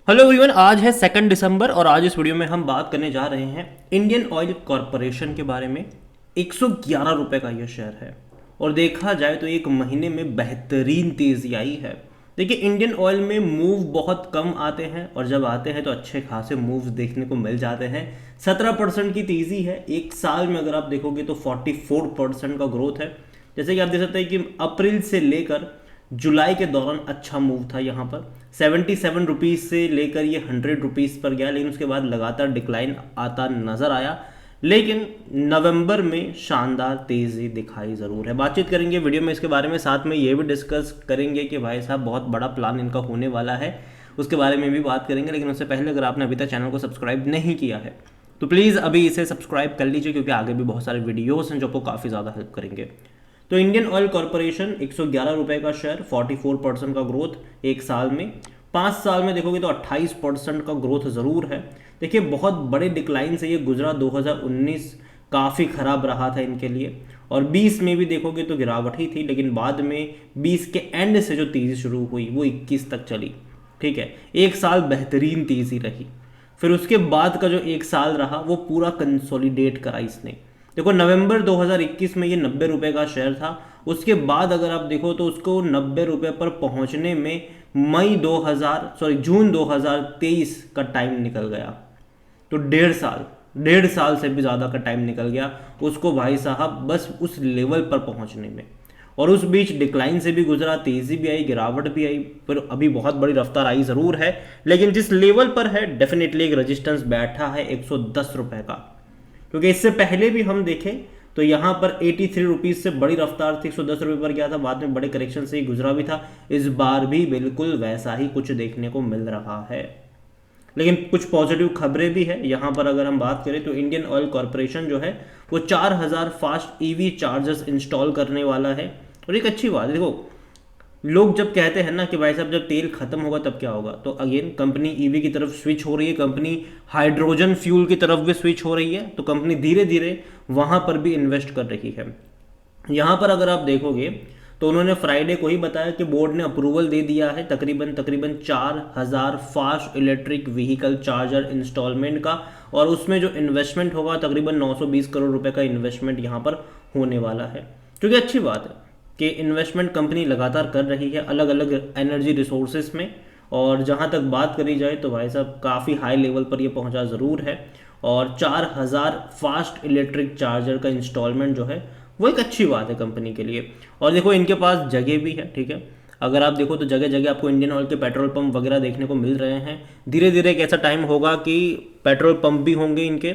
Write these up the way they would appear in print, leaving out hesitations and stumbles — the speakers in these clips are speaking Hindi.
हेलो एवरीवन, आज है 2 दिसंबर और आज इस वीडियो में हम बात करने जा रहे हैं इंडियन ऑयल कॉरपोरेशन के बारे में। 111 रुपए का यह शेयर है और देखा जाए तो एक महीने में बेहतरीन तेजी आई है। देखिए, इंडियन ऑयल में मूव बहुत कम आते हैं और जब आते हैं तो अच्छे खासे मूव देखने को मिल जाते हैं। 17% की तेजी है। एक साल में अगर आप देखोगे तो 44% का ग्रोथ है। जैसे कि आप देख सकते हैं कि अप्रैल से लेकर जुलाई के दौरान अच्छा मूव था। यहाँ पर 77 रुपीज़ से लेकर ये 100 रुपीज़ पर गया, लेकिन उसके बाद लगातार डिक्लाइन आता नजर आया। लेकिन नवंबर में शानदार तेज़ी दिखाई ज़रूर है। बातचीत करेंगे वीडियो में इसके बारे में, साथ में ये भी डिस्कस करेंगे कि भाई साहब बहुत बड़ा प्लान इनका होने वाला है, उसके बारे में भी बात करेंगे। लेकिन उससे पहले अगर आपने अभी तक चैनल को सब्सक्राइब नहीं किया है तो प्लीज़ अभी इसे सब्सक्राइब कर लीजिए, क्योंकि आगे भी बहुत सारे वीडियोज़ हैं जो आपको काफ़ी ज़्यादा हेल्प करेंगे। तो इंडियन ऑयल कॉरपोरेशन 111 रुपए का शेयर, 44% का ग्रोथ एक साल में। 5 साल में देखोगे तो 28% का ग्रोथ ज़रूर है। देखिए, बहुत बड़े डिक्लाइन से ये गुजरा। 2019 काफ़ी ख़राब रहा था इनके लिए और 20 में भी देखोगे तो गिरावट ही थी, लेकिन बाद में 20 के एंड से जो तेज़ी शुरू हुई वो 21 तक चली। ठीक है, एक साल बेहतरीन तेज़ी रही। फिर उसके बाद का जो एक साल रहा वो पूरा कंसोलिडेट करा इसने। देखो, नवंबर 2021 में ये 90 रुपए का शेयर था। उसके बाद अगर आप देखो तो उसको 90 रुपए पर पहुंचने में जून 2023 का टाइम निकल गया। तो 1.5 साल से भी ज़्यादा का टाइम निकल गया उसको भाई साहब बस उस लेवल पर पहुंचने में। और उस बीच डिक्लाइन से भी गुजरा, तेज़ी भी आई, गिरावट भी आई, पर अभी बहुत बड़ी रफ्तार आई ज़रूर है। लेकिन जिस लेवल पर है डेफिनेटली एक रेजिस्टेंस बैठा है 110 रुपए का। क्योंकि इससे पहले भी हम देखें तो यहाँ पर 83 रुपीज़ से बड़ी रफ्तार थी, 110 रुपये पर गया था, बाद में बड़े करेक्शन से ही गुजरा भी था। इस बार भी बिल्कुल वैसा ही कुछ देखने को मिल रहा है। लेकिन कुछ पॉजिटिव खबरें भी है यहाँ पर। अगर हम बात करें तो इंडियन ऑयल कॉरपोरेशन जो है वो 4000 फास्ट ईवी चार्जर्स इंस्टॉल करने वाला है। और एक अच्छी बात है, देखो लोग जब कहते हैं ना कि भाई साहब जब तेल खत्म होगा तब क्या होगा, तो अगेन कंपनी ईवी की तरफ स्विच हो रही है, कंपनी हाइड्रोजन फ्यूल की तरफ भी स्विच हो रही है। तो कंपनी धीरे धीरे वहां पर भी इन्वेस्ट कर रही है। यहाँ पर अगर आप देखोगे तो उन्होंने फ्राइडे को ही बताया कि बोर्ड ने अप्रूवल दे दिया है तकरीबन 4000 fast electric vehicle charger installment का। और उसमें जो इन्वेस्टमेंट होगा तकरीबन 920 करोड़ रुपए का इन्वेस्टमेंट यहाँ पर होने वाला है। क्योंकि अच्छी बात है कि इन्वेस्टमेंट कंपनी लगातार कर रही है अलग अलग एनर्जी रिसोर्सेज में। और जहाँ तक बात करी जाए तो भाई साहब काफ़ी हाई लेवल पर ये पहुँचा ज़रूर है। और 4000 फास्ट इलेक्ट्रिक चार्जर का इंस्टॉलमेंट जो है वो एक अच्छी बात है कंपनी के लिए। और देखो इनके पास जगह भी है। ठीक है, अगर आप देखो तो जगह जगह आपको इंडियन ऑयल के पेट्रोल पंप वगैरह देखने को मिल रहे हैं। धीरे धीरे एक ऐसा टाइम होगा कि पेट्रोल पंप भी होंगे इनके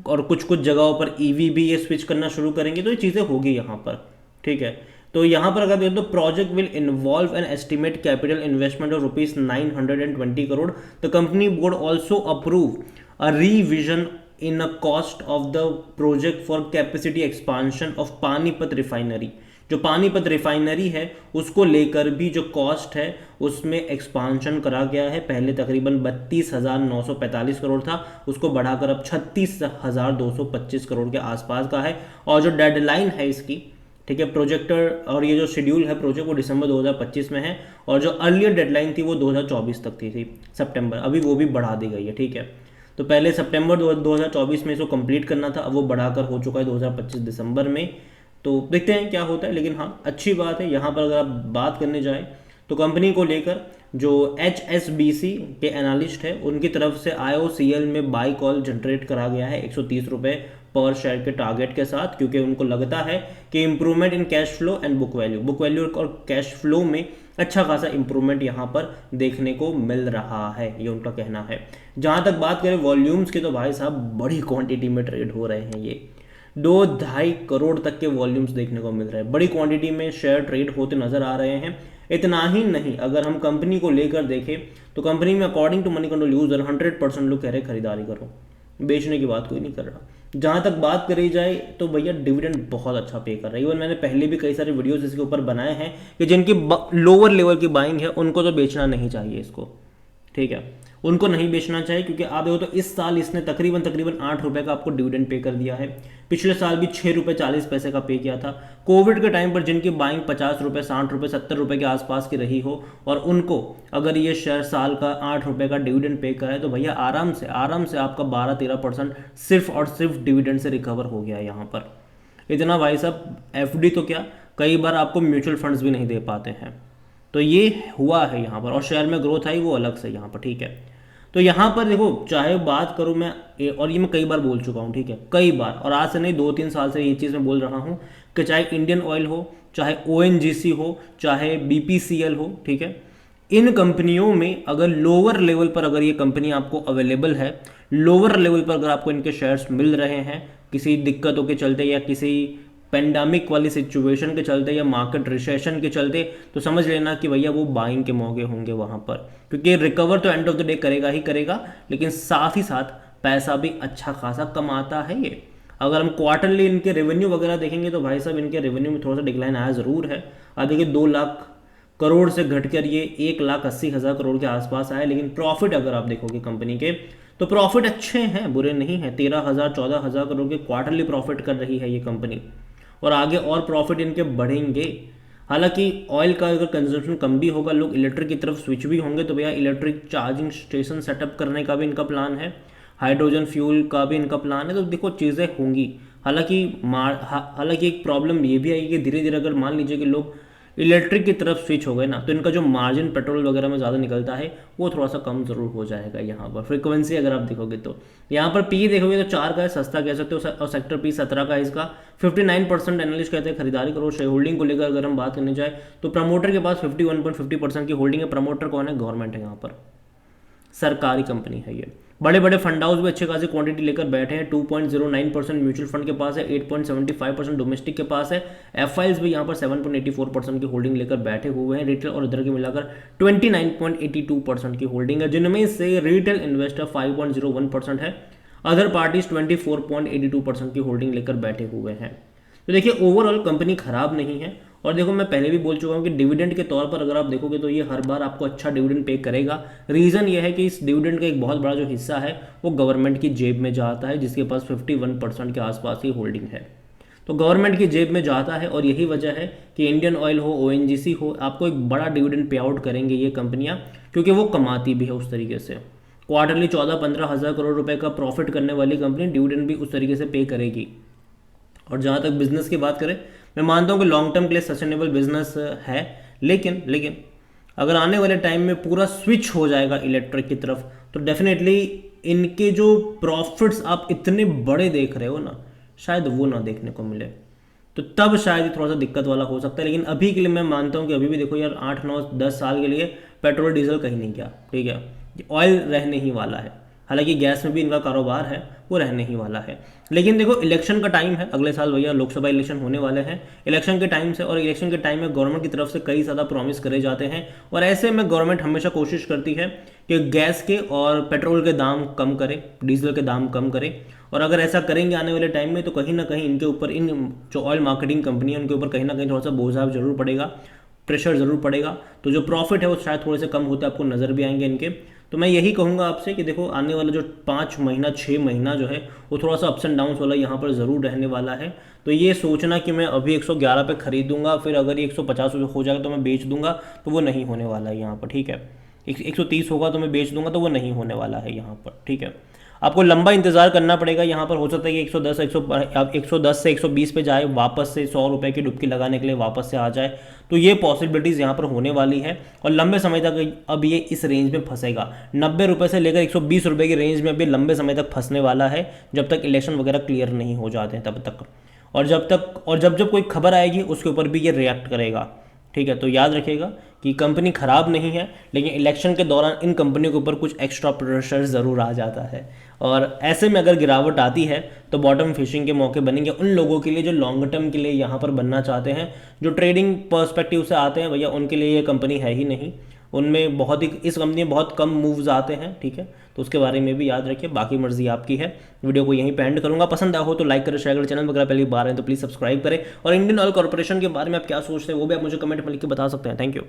और कुछ कुछ जगहों पर ईवी भी ये स्विच करना शुरू करेंगे। तो ये चीज़ें होगी यहाँ पर। ठीक है, तो यहाँ पर अगर देखें तो project will involve an estimate capital investment of ₹920 crore. The company board also approve a revision in a cost of the project for capacity expansion of Panipat refinery. जो पानीपत रिफाइनरी है उसको लेकर भी जो कॉस्ट है उसमें एक्सपांशन करा गया है। पहले तकरीबन 32,945 करोड़ था, उसको बढ़ाकर अब 36,225 करोड़ के आसपास का है। और जो डेडलाइन है इसकी, ठीक है, प्रोजेक्टर और ये जो शेड्यूल है प्रोजेक्ट वो दिसंबर 2025 में है। और जो अर्लियर डेडलाइन थी वो 2024 तक थी सितंबर, अभी वो भी बढ़ा दी गई है। ठीक है, तो पहले सितंबर 2024 में इसको कंप्लीट करना था, अब वो बढ़ाकर हो चुका है 2025 दिसंबर में। तो देखते हैं क्या होता है। लेकिन हाँ, अच्छी बात है। यहाँ पर अगर आप बात करने जाएँ तो कंपनी को लेकर जो HSBC के एनालिस्ट है उनकी तरफ से IOCL में बाई कॉल जनरेट करा गया है 130 रुपये पर शेयर के टारगेट के साथ, क्योंकि उनको लगता है कि improvement in cash flow and book value और कैश फ्लो में अच्छा खासा इंप्रूवमेंट यहाँ पर देखने को मिल रहा है, ये उनका कहना है। जहाँ तक बात करें वॉल्यूम्स की तो भाई साहब बड़ी क्वांटिटी में ट्रेड हो रहे हैं। ये 2-2.5 करोड़ तक के वॉल्यूम्स देखने को मिल रहे हैं। बड़ी क्वांटिटी में शेयर ट्रेड होते नजर आ रहे हैं। इतना ही नहीं, अगर हम कंपनी को लेकर देखें तो कंपनी में according to Moneycontrol user 100% लोग कह रहे खरीदारी करो, बेचने की बात कोई नहीं कर रहा। जहाँ तक बात करी जाए तो भैया डिविडेंड बहुत अच्छा पे कर रहा है। इवन मैंने पहले भी कई सारे वीडियोस इसके ऊपर बनाए हैं कि जिनकी लोअर लेवल की बाइंग है उनको तो बेचना नहीं चाहिए इसको। ठीक है, उनको नहीं बेचना चाहिए, क्योंकि आप देखो तो इस साल इसने तकरीबन 8 रुपए का आपको डिविडेंड पे कर दिया है। पिछले साल भी 6 रुपये 40 पैसे का पे किया था। कोविड के टाइम पर जिनकी बाइंग 50 रुपये 60 रुपये 70 रुपये के आसपास की रही हो और उनको अगर ये शेयर साल का 8 रुपये का डिविडेंड पे कराए तो भैया आराम से आपका 12-13% सिर्फ और सिर्फ डिविडेंड से रिकवर हो गया है यहाँ पर। इतना भाई साहब, एफडी तो क्या, कई बार आपको म्यूचुअल फंड्स भी नहीं दे पाते हैं। तो ये हुआ है यहाँ पर, और शेयर में ग्रोथ आई वो अलग से यहाँ पर, ठीक है। तो यहाँ पर देखो, चाहे बात करूँ मैं, और ये मैं कई बार बोल चुका हूँ, ठीक है, कई बार, और आज से नहीं 2-3 साल से ये चीज़ मैं बोल रहा हूँ कि चाहे इंडियन ऑयल हो, चाहे ओएनजीसी हो, चाहे बीपीसीएल हो, ठीक है, इन कंपनियों में अगर लोअर लेवल पर अगर ये कंपनी आपको अवेलेबल है, लोअर लेवल पर अगर आपको इनके शेयर्स मिल रहे हैं किसी दिक्कतों के चलते या किसी पेंडेमिक वाली सिचुएशन के चलते या मार्केट रिसेशन के चलते, तो समझ लेना कि भैया वो बाइंग के मौके होंगे वहाँ पर, क्योंकि रिकवर तो एंड ऑफ द डे करेगा ही करेगा, लेकिन साथ ही साथ पैसा भी अच्छा खासा कमाता है ये। अगर हम क्वार्टरली इनके रेवेन्यू वगैरह देखेंगे तो भाई साहब इनके रेवेन्यू में थोड़ा सा डिक्लाइन आया ज़रूर है। अब देखिए 2 लाख करोड़ से घटकर ये 1,80,000 करोड़ के आसपास आए, लेकिन प्रॉफिट अगर आप देखोगे कंपनी के तो प्रॉफिट अच्छे हैं, बुरे नहीं हैं। 13,000-14,000 करोड़ के क्वार्टरली प्रॉफिट कर रही है ये कंपनी, और आगे और प्रॉफिट इनके बढ़ेंगे। हालांकि ऑयल का अगर कंजम्पशन कम भी होगा, लोग इलेक्ट्रिक की तरफ स्विच भी होंगे, तो भैया इलेक्ट्रिक चार्जिंग स्टेशन सेटअप करने का भी इनका प्लान है, हाइड्रोजन फ्यूल का भी इनका प्लान है। तो देखो चीज़ें होंगी। हालांकि एक प्रॉब्लम ये भी आएगी कि धीरे धीरे अगर मान लीजिए कि लोग इलेक्ट्रिक की तरफ स्विच हो गए ना, तो इनका जो मार्जिन पेट्रोल वगैरह में ज़्यादा निकलता है वो थोड़ा सा कम ज़रूर हो जाएगा। यहाँ पर फ्रीक्वेंसी अगर आप देखोगे तो यहाँ पर पी देखोगे तो 4 का है, सस्ता कह सकते हो, और सेक्टर पी 17 का है। इसका 59% एनालिस्ट कहते हैं खरीदारी करो। शेयर होल्डिंग को लेकर अगर हम बात करने जाए तो प्रमोटर के पास 51.50% की होल्डिंग है। प्रमोटर कौन है? गवर्नमेंट है, यहाँ पर सरकारी कंपनी है ये। बड़े बड़े फंड हाउस भी अच्छे खासी क्वांटिटी लेकर बैठे हैं। 2.09% म्यूचुअल फंड के पास है, 8.75% डोमेस्टिक के पास है। एफआईएल्स भी यहाँ पर 7.84% की होल्डिंग लेकर बैठे हुए हैं। रिटेल और इधर के मिलाकर 29.82% की होल्डिंग है, जिनमें से रिटेल इन्वेस्टर 5.01% है, अदर पार्टीज 24.82% की होल्डिंग लेकर बैठे हुए हैं। तो देखिए ओवरऑल कंपनी खराब नहीं है। और देखो मैं पहले भी बोल चुका हूँ कि डिविडेंड के तौर पर अगर आप देखोगे तो ये हर बार आपको अच्छा डिविडेंड पे करेगा। रीज़न ये है कि इस डिविडेंड का एक बहुत बड़ा जो हिस्सा है वो गवर्नमेंट की जेब में जाता है, जिसके पास 51% के आसपास की होल्डिंग है। तो गवर्नमेंट की जेब में जाता है, और यही वजह है कि इंडियन ऑयल हो, ओएनजीसी हो, आपको एक बड़ा डिविडेंड पे आउट करेंगे ये कंपनियाँ, क्योंकि वो कमाती भी है उस तरीके से। क्वार्टरली 14-15 हज़ार करोड़ रुपए का प्रॉफिट करने वाली कंपनी डिविडेंड भी उस तरीके से पे करेगी। और जहाँ तक बिजनेस की बात करें, मैं मानता हूँ कि लॉन्ग टर्म के लिए सस्टेनेबल बिजनेस है, लेकिन अगर आने वाले टाइम में पूरा स्विच हो जाएगा इलेक्ट्रिक की तरफ, तो डेफिनेटली इनके जो प्रॉफिट्स आप इतने बड़े देख रहे हो ना, शायद वो ना देखने को मिले। तो तब शायद थोड़ा सा दिक्कत वाला हो सकता है। लेकिन अभी के लिए मैं मानता हूँ कि अभी भी देखो यार, 8-9-10 साल के लिए पेट्रोल डीजल कहीं नहीं गया, ठीक है, ऑयल रहने ही वाला है। हालांकि गैस में भी इनका कारोबार है, वो रहने ही वाला है। लेकिन देखो इलेक्शन का टाइम है, अगले साल भैया लोकसभा इलेक्शन होने वाले हैं। इलेक्शन के टाइम से, और इलेक्शन के टाइम में गवर्नमेंट की तरफ से कई ज़्यादा प्रॉमिस करे जाते हैं, और ऐसे में गवर्नमेंट हमेशा कोशिश करती है कि गैस के और पेट्रोल के दाम कम करे, डीजल के दाम कम करे। और अगर ऐसा करेंगे आने वाले टाइम में, तो कहीं ना कहीं इनके ऊपर, इन जो ऑयल मार्केटिंग कंपनी है उनके ऊपर कहीं ना कहीं थोड़ा सा बोझा जरूर पड़ेगा, प्रेशर ज़रूर पड़ेगा। तो जो प्रॉफिट है वो शायद थोड़े से कम होते आपको नज़र भी आएंगे इनके। तो मैं यही कहूँगा आपसे कि देखो आने वाला जो 5 महीना 6 महीना जो है वो थोड़ा सा अप्स एंड डाउन्स वाला यहाँ पर ज़रूर रहने वाला है। तो ये सोचना कि मैं अभी 111 पे खरीदूंगा, फिर अगर ये 150 हो जाएगा तो मैं बेच दूंगा, तो वो नहीं होने वाला है यहाँ पर, ठीक है। 130 होगा तो मैं बेच दूंगा, तो वो नहीं होने वाला है यहाँ पर, ठीक है। आपको लंबा इंतजार करना पड़ेगा यहाँ पर। हो सकता है कि 110 से 120 पे जाए, वापस से 100 रुपये की डुबकी लगाने के लिए वापस से आ जाए। तो ये पॉसिबिलिटीज़ यहाँ पर होने वाली है, और लंबे समय तक अब ये इस रेंज में फंसेगा। 90 रुपये से लेकर 120 रुपये की रेंज में अभी लंबे समय तक फंसने वाला है, जब तक इलेक्शन वगैरह क्लियर नहीं हो जाते हैं तब तक। और जब कोई खबर आएगी उसके ऊपर भी ये रिएक्ट करेगा, ठीक है। तो याद रखिएगा कि कंपनी खराब नहीं है, लेकिन इलेक्शन के दौरान इन कंपनियों के ऊपर कुछ एक्स्ट्रा प्रेशर ज़रूर आ जाता है, और ऐसे में अगर गिरावट आती है तो बॉटम फिशिंग के मौके बनेंगे उन लोगों के लिए जो लॉन्ग टर्म के लिए यहाँ पर बनना चाहते हैं। जो ट्रेडिंग पर्सपेक्टिव से आते हैं भैया, उनके लिए ये कंपनी है ही नहीं। उनमें इस कंपनी में बहुत कम मूव्स आते हैं, ठीक है। तो उसके बारे में भी याद रखिए। बाकी मर्जी आपकी है। वीडियो को यहीं पे एंड करूंगा। पसंद आया हो तो लाइक करें, शेयर करें। चैनल वगैरह पहली बार है तो प्लीज़ सब्सक्राइब करें। और इंडियन ऑयल कॉर्पोरेशन के बारे में आप क्या सोचते हैं वो भी आप मुझे कमेंट में लिख के बता सकते हैं। Thank you.